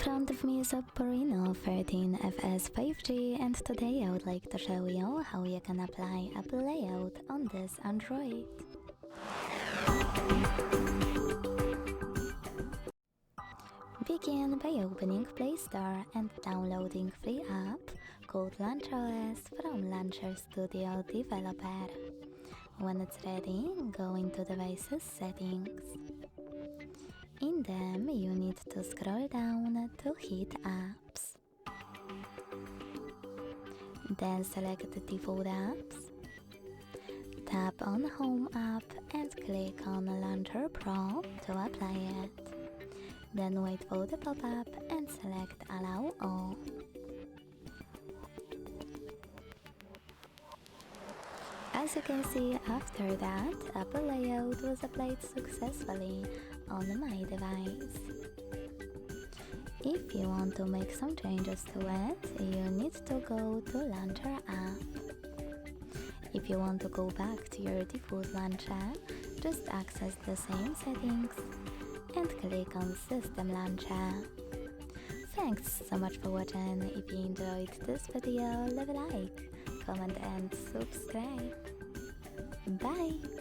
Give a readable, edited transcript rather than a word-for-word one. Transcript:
front of me is OPPO Reno13 FS 5G, and today I would like to show you how you can apply app layout on this Android. Begin by opening Play Store and downloading free app called LauncherOS from Launcher Studio Developer. When it's ready, go into Devices Settings. In them, you need to scroll down to hit Apps. Then select the default apps. Tap on Home app and click on Launcher Pro to apply it. Then wait for the pop-up and select Allow All. As you can see, after that, app layout was applied successfully on my device. If you want to make some changes to it, you need to go to Launcher app. If you want to go back to your default launcher, just access the same settings and click on System Launcher. Thanks so much for watching. If you enjoyed this video, leave a like, comment and subscribe. Bye!